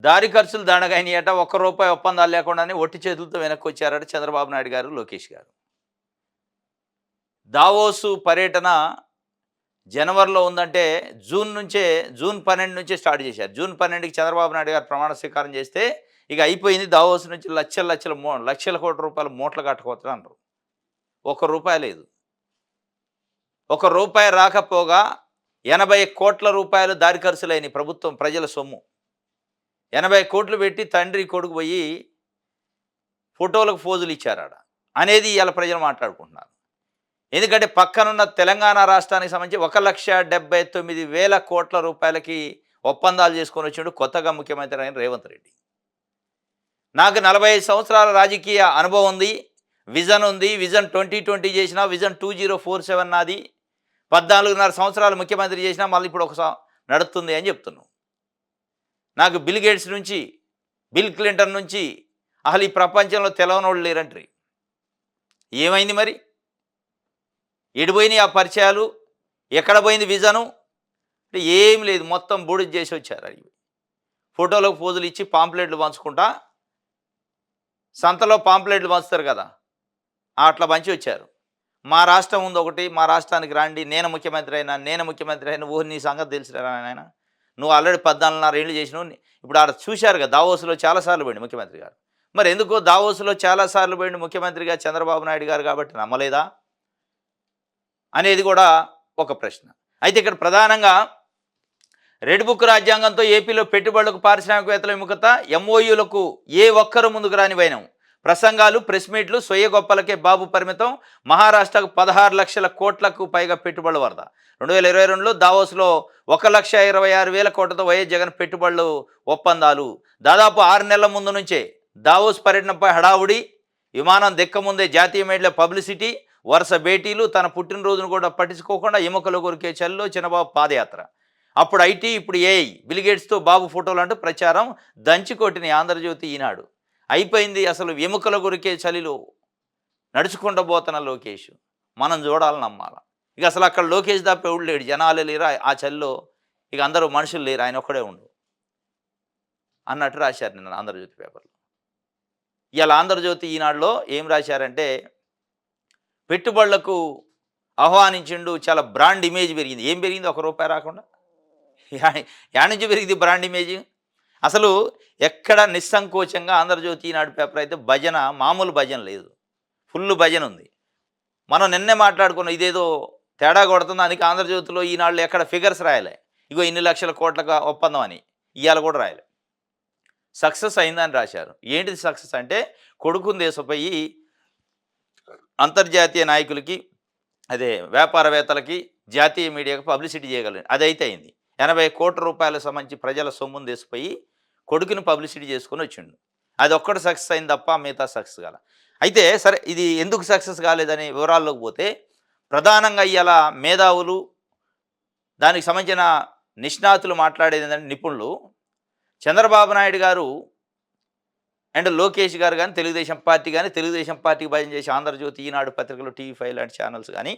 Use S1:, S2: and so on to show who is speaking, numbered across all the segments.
S1: దారి ఖర్చులు దండగైనయట. ఒక్క రూపాయి ఒప్పందాలు లేకుండానే ఒట్టి చేతులతో వెనక్కొచ్చారట చంద్రబాబు నాయుడు గారు, లోకేష్ గారు. దావోసు పర్యటన జనవరిలో ఉందంటే జూన్ 12 నుంచే స్టార్ట్ చేశారు. జూన్ 12కి చంద్రబాబు నాయుడు గారు ప్రమాణ స్వీకారం చేస్తే ఇక అయిపోయింది. దావోస్ నుంచి లక్షల కోట్ల రూపాయలు మూటలు కట్టుకోవచ్చు అన్నారు. ఒక్క రూపాయి లేదు. ఒక్క రూపాయి రాకపోగా 80 కోట్ల రూపాయలు దారి ఖర్చులైనయి. ప్రభుత్వం ప్రజల సొమ్ము 80 కోట్లు పెట్టి తండ్రి కొడుకు పోయి ఫోటోలకు ఫోజులు ఇచ్చారాడ అనేది ఇవాళ ప్రజలు మాట్లాడుకుంటున్నారు. ఎందుకంటే పక్కనున్న తెలంగాణ రాష్ట్రానికి సంబంధించి 1,79,000 కోట్ల రూపాయలకి ఒప్పందాలు చేసుకొని వచ్చిండు కొత్తగా ముఖ్యమంత్రి అయిన రేవంత్ రెడ్డి. నాకు 45 సంవత్సరాల రాజకీయ అనుభవం ఉంది, విజన్ ఉంది. విజన్ 2020 చేసిన, విజన్ 2047 నాది. 14.5 సంవత్సరాలు ముఖ్యమంత్రి చేసినా మళ్ళీ ఇప్పుడు నడుస్తుంది అని చెప్తున్నాను. నాకు బిల్ గేట్స్ నుంచి, బిల్ క్లింటన్ నుంచి అసలు ఈ ప్రపంచంలో తెలవనోళ్ళు లేరంటారు. ఏమైంది మరి? ఎడిపోయినాయి ఆ పరిచయాలు? ఎక్కడ పోయింది విజను? అంటే ఏం లేదు, మొత్తం బూడిద చేసి వచ్చారు. అవి ఫోటోలకు పోజులు ఇచ్చి పాంప్లెట్లు పంచుకుంటా, సంతలో పాంప్లెట్లు పంచుతారు కదా, అట్లా పంచి వచ్చారు. మా రాష్ట్రం ఉంది ఒకటి, మా రాష్ట్రానికి రండి, నేను ముఖ్యమంత్రి అయినా ఓ నీ సంగతి తెలుసురా ఆయన, నువ్వు ఆల్రెడీ 14.5 ఏళ్ళు చేసినావు. ఇప్పుడు ఆడ చూశారు కదా, దావోస్లో చాలాసార్లు పోయింది ముఖ్యమంత్రి గారు. మరి ఎందుకో దావోస్లో చాలాసార్లు పోయింది ముఖ్యమంత్రిగా చంద్రబాబు నాయుడు గారు కాబట్టి నమ్మలేదా అనేది కూడా ఒక ప్రశ్న. అయితే ఇక్కడ ప్రధానంగా రెడ్ బుక్ రాజ్యాంగంతో ఏపీలో పెట్టుబడులకు పారిశ్రామికవేత్తల విముఖత, ఎంఓయూలకు ఏ ఒక్కరు ముందుకు రాని వైనం, ప్రసంగాలు, ప్రెస్ మీట్లు, సొయ్య గొప్పలకే బాబు పరిమితం, మహారాష్ట్రకు 16 లక్షల కోట్లకు పైగా పెట్టుబడుల వరద. 2022లో దావోస్లో 1,26,600 కోట్లతో వైఎస్ జగన్ పెట్టుబడులు ఒప్పందాలు. దాదాపు 6 నెలల ముందు నుంచే దావోస్ పర్యటనపై హడావుడి, విమానం దిక్కముందే జాతీయ మీడియా పబ్లిసిటీ, వరుస భేటీలు, తన పుట్టినరోజును కూడా పట్టించుకోకుండా ఎముకలు కొరికే చలిలో చిన్నబాబు పాదయాత్ర. అప్పుడు ఐటీ, ఇప్పుడు ఏఐ, బిల్గేట్స్తో బాబు ఫోటోలు అంటూ ప్రచారం దంచికొట్టిన ఆంధ్రజ్యోతి, ఈనాడు. అయిపోయింది. అసలు ఎముకల కొరికే చలిలో నడుచుకుంటూ పోతున్న లోకేష్ మనం చూడాలని నమ్మాల. ఇక అసలు అక్కడ లోకేష్ తప్ప ఎవడు లేడు, జనాలే లేరు ఆ చలిలో, ఇక అందరూ మనుషులు లేరు, ఆయన ఒక్కడే ఉండు అన్నట్టు రాశారు నిన్న ఆంధ్రజ్యోతి పేపర్లో. ఇవాళ ఆంధ్రజ్యోతి, ఈనాడులో ఏం రాశారంటే, పెట్టుబడులకు ఆహ్వానించిండు, చాలా బ్రాండ్ ఇమేజ్ పెరిగింది. ఏం పెరిగింది? ఒక్క రూపాయి రాకుండా యాడ్ నుంచి పెరిగింది బ్రాండ్ ఇమేజ్. అసలు ఎక్కడ నిస్సంకోచంగా ఆంధ్రజ్యోతి, ఈనాడు పేపర్ అయితే భజన, మామూలు భజన లేదు, ఫుల్ భజన ఉంది. మనం నిన్నే మాట్లాడుకున్నాం, ఇదేదో తేడా కొడుతుంది. అందుకే ఆంధ్రజ్యోతిలో, ఈనాడులో ఎక్కడ ఫిగర్స్ రాయలే, ఇగో ఇన్ని లక్షల కోట్ల ఒప్పందం అని. ఇవాళ కూడా రాయలే. సక్సెస్ అయిందని రాశారు. ఏంటిది సక్సెస్ అంటే, కొడుకుని దేశపోయి అంతర్జాతీయ నాయకులకి, అదే వ్యాపారవేత్తలకి, జాతీయ మీడియాకు పబ్లిసిటీ చేయగలిగింది. అదైతే అయింది. 80 కోట్ల రూపాయలకు సంబంధించి ప్రజల సొమ్మును తీసిపోయి కొడుకుని పబ్లిసిటీ చేసుకొని వచ్చిండు. అది ఒక్కటి సక్సెస్ అయింది తప్ప మిగతా సక్సెస్ కాల. అయితే సరే, ఇది ఎందుకు సక్సెస్ కాలేదని వివరాల్లోకి పోతే, ప్రధానంగా ఇవాళ మేధావులు, దానికి సంబంధించిన నిష్ణాతులు మాట్లాడేది ఏంటంటే, నిపుణులు, చంద్రబాబు నాయుడు గారు అండ్ లోకేష్ గారు కానీ, తెలుగుదేశం పార్టీ కానీ, తెలుగుదేశం పార్టీకి భజన చేసి ఆంధ్రజ్యోతి, ఈనాడు పత్రికలు, టీవీ5 లాంటి ఛానల్స్ కానీ,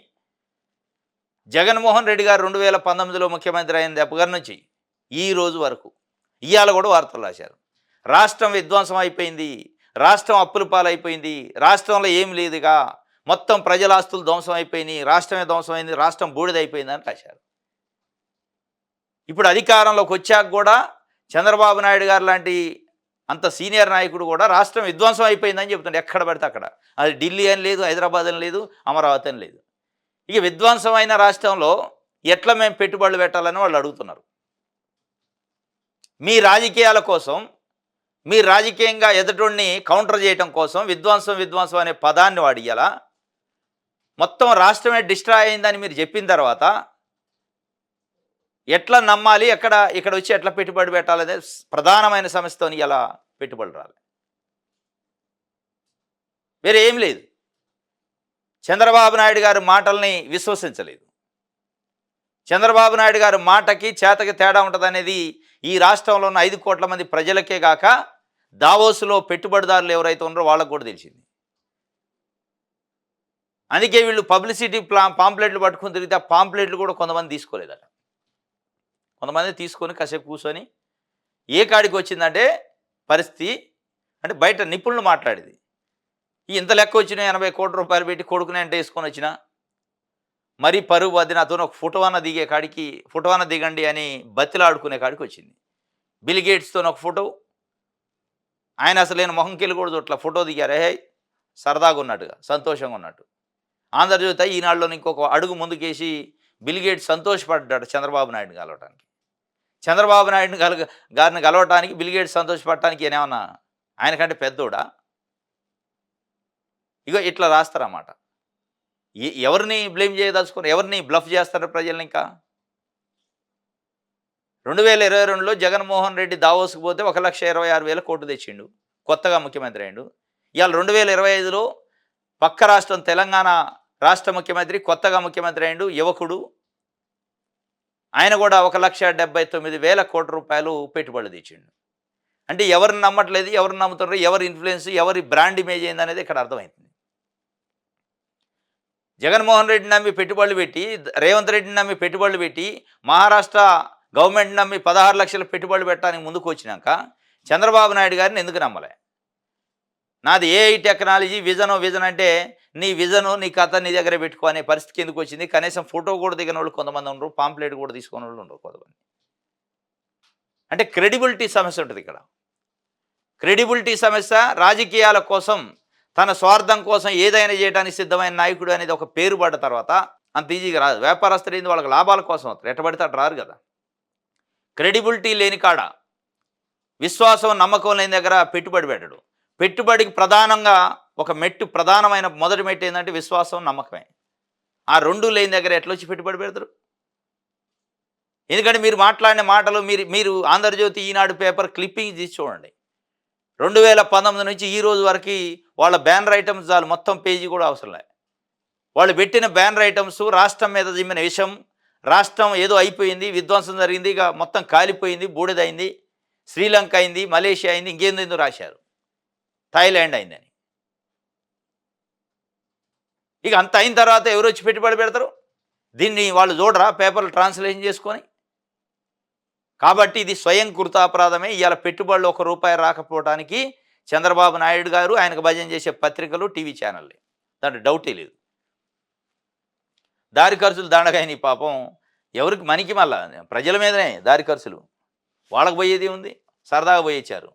S1: జగన్మోహన్ రెడ్డి గారు 2019లో ముఖ్యమంత్రి అయిన దగ్గర నుంచి ఈ రోజు వరకు ఇవాళ కూడా వార్తలు రాశారు. రాష్ట్రం విధ్వంసం అయిపోయింది, రాష్ట్రం అప్పుల పాలైపోయింది, రాష్ట్రంలో ఏం లేదుగా, మొత్తం ప్రజల ఆస్తులు ధ్వంసం అయిపోయినాయి, రాష్ట్రమే ధ్వంసమైంది, రాష్ట్రం బూడిదైపోయిందని రాశారు. ఇప్పుడు అధికారంలోకి వచ్చాక కూడా చంద్రబాబు నాయుడు గారు లాంటి అంత సీనియర్ నాయకుడు కూడా రాష్ట్రం విధ్వంసం అయిపోయిందని చెప్తుండే. ఎక్కడ పడితే అక్కడ. అది ఢిల్లీ అని లేదు, హైదరాబాద్ అని లేదు, అమరావతి అని లేదు. ఇక విధ్వంసమైన రాష్ట్రంలో ఎట్లా మేము పెట్టుబడులు పెట్టాలని వాళ్ళు అడుగుతున్నారు. మీ రాజకీయాల కోసం, మీ రాజకీయంగా ఎదుటిని కౌంటర్ చేయడం కోసం విధ్వంసం అనే పదాన్ని వాడియాల. మొత్తం రాష్ట్రమే డిస్ట్రాయ్ అయిందని మీరు చెప్పిన తర్వాత ఎట్లా నమ్మాలి, ఇక్కడ వచ్చి ఎట్లా పెట్టుబడి పెట్టాలనే ప్రధానమైన సమస్యతో ఇలా పెట్టుబడులు రాలి. వేరే ఏం లేదు. చంద్రబాబు నాయుడు గారి మాటల్ని విశ్వసించలేదు. చంద్రబాబు నాయుడు గారి మాటకి చేతకి తేడా ఉంటుందనేది ఈ రాష్ట్రంలో ఉన్న 5 కోట్ల మంది ప్రజలకే కాక దావోస్లో పెట్టుబడిదారులు ఎవరైతే ఉన్నారో వాళ్ళకు కూడా తెలిసింది. అందుకే వీళ్ళు పబ్లిసిటీ పాంప్లెట్లు పట్టుకుని తిరిగితే ఆ పాంప్లెట్లు కూడా కొంతమంది తీసుకోలేదట. కొంతమంది తీసుకొని కాసేపు కూర్చొని ఏ కాడికి వచ్చిందంటే పరిస్థితి, అంటే బయట నిపుణులు మాట్లాడేది. ఇంత లెక్క వచ్చిన 80,00,00,000 పెట్టి కొడుకుని అంటే వేసుకొని వచ్చిన మరీ పరువు వద్ది నాతోని ఒక ఫోటో అన్న దిగే కాడికి, ఫోటో అన్న దిగండి అని బతిలాడుకునే కాడికి వచ్చింది. బిల్ గేట్స్‌తోని ఒక ఫోటో, ఆయన అసలు నేను మొహంకెళ్ళి కూడా చూడట్ల, ఫోటో దిగారు. ఏహే! సరదాగా ఉన్నట్టుగా, సంతోషంగా ఉన్నట్టు. ఆంధ్రజ్యోతి ఈనాడులోని ఇంకొక అడుగు ముందుకేసి బిల్ గేట్స్ సంతోషపడ్డాడు చంద్రబాబు నాయుడుని కలవటానికి. చంద్రబాబు నాయుడుని గారిని కలవటానికి బిల్ గేట్స్ సంతోషపడటానికి ఈయనేమన్నా ఆయనకంటే పెద్దోడా? ఇగో ఇట్లా రాస్తారన్నమాట. ఎవరిని బ్లేమ్ చేయదలుచుకున్నారు? ఎవరిని బ్లఫ్ చేస్తారు ప్రజల్ని ఇంకా? 2022లో జగన్మోహన్ రెడ్డి దావోస్‌కి పోతే 1,26,6,000 తెచ్చిండు. కొత్తగా ముఖ్యమంత్రి అయిండు. ఇవాళ 2025లో పక్క రాష్ట్రం తెలంగాణ రాష్ట్ర ముఖ్యమంత్రి, కొత్తగా ముఖ్యమంత్రి అయిండు, యువకుడు. ఆయన కూడా 1,79,000 పెట్టుబడులు తెచ్చిండు. అంటే ఎవరిని నమ్మట్లేదు, ఎవరిని నమ్ముతున్నారు, ఎవరి ఇన్‌ఫ్లుయెన్స్, ఎవరి బ్రాండ్ ఇమేజ్ ఏందనేది ఇక్కడ అర్థమవుతుంది. జగన్మోహన్ రెడ్డిని నమ్మి పెట్టుబడులు పెట్టి, రేవంత్ రెడ్డిని నమ్మి పెట్టుబడులు పెట్టి, మహారాష్ట్ర గవర్నమెంట్ నమ్మి 16 లక్షల పెట్టుబడులు పెట్టడానికి ముందుకు వచ్చినాక చంద్రబాబు నాయుడు గారిని ఎందుకు నమ్మలే? నాది ఏఐ టెక్నాలజీ విజన్ అంటే నీ విజను, నీ కథ నీ దగ్గర పెట్టుకో అనే పరిస్థితికి ఎందుకు వచ్చింది? కనీసం ఫోటో కూడా దిగని వాళ్ళు కొంతమంది ఉండరు, పాంప్లెట్ కూడా తీసుకునే వాళ్ళు ఉండరు కొంతమంది. అంటే క్రెడిబిలిటీ సమస్య ఉంటుంది ఇక్కడ. క్రెడిబిలిటీ సమస్య. రాజకీయాల కోసం, తన స్వార్థం కోసం ఏదైనా చేయడానికి సిద్ధమైన నాయకుడు అనేది ఒక పేరు పడ్డ తర్వాత అంత ఈజీగా రాదు. వ్యాపారస్తులు ఏంది, వాళ్ళకి లాభాల కోసం అవుతారు, ఎట్టబడితే అటు రారు కదా. క్రెడిబిలిటీ లేని కాడ, విశ్వాసం నమ్మకం లేని దగ్గర పెట్టుబడి పెట్టడు. పెట్టుబడికి ప్రధానంగా ఒక మెట్టు, ప్రధానమైన మొదటి మెట్టు ఏంటంటే విశ్వాసం, నమ్మకమే. ఆ రెండు లేని దగ్గర ఎట్లొచ్చి పెట్టుబడి పెడతారు? ఎందుకంటే మీరు మాట్లాడిన మాటలు, మీరు ఆంధ్రజ్యోతి, ఈనాడు పేపర్ క్లిప్పింగ్ తీసి చూడండి. 2019 నుంచి ఈ రోజు వరకు వాళ్ళ బ్యానర్ ఐటమ్స్ చాలు, మొత్తం పేజీ కూడా అవసరం లే. వాళ్ళు పెట్టిన బ్యానర్ ఐటమ్స్ రాష్ట్రం మీద జిమ్మిన విషం, రాష్ట్రం ఏదో అయిపోయింది, విధ్వంసం జరిగింది, ఇక మొత్తం కాలిపోయింది, బూడిదైంది, శ్రీలంక అయింది, మలేషియా అయింది, ఇంకేందో రాశారు, థాయిలాండ్ అయిందని. ఇక అంత అయిన తర్వాత ఎవరు వచ్చి పెట్టుబడి పెడతారు? దీన్ని వాళ్ళు చూడరా పేపర్లు ట్రాన్స్లేషన్ చేసుకొని? కాబట్టి ఇది స్వయం కృతాపరాధమే. ఇవాళ పెట్టుబడులు ₹1 రాకపోవడానికి చంద్రబాబు నాయుడు గారు, ఆయనకు భజన చేసే పత్రికలు, టీవీ ఛానళ్ళే, దాంట్లో డౌటే లేదు. దారి ఖర్చులు దండగాయని పాపం. ఎవరికి? మనకి, మళ్ళా ప్రజల మీదనే దారి ఖర్చులు. వాళ్ళకి పోయేది ఉంది, సరదాగా పోయిచ్చారు.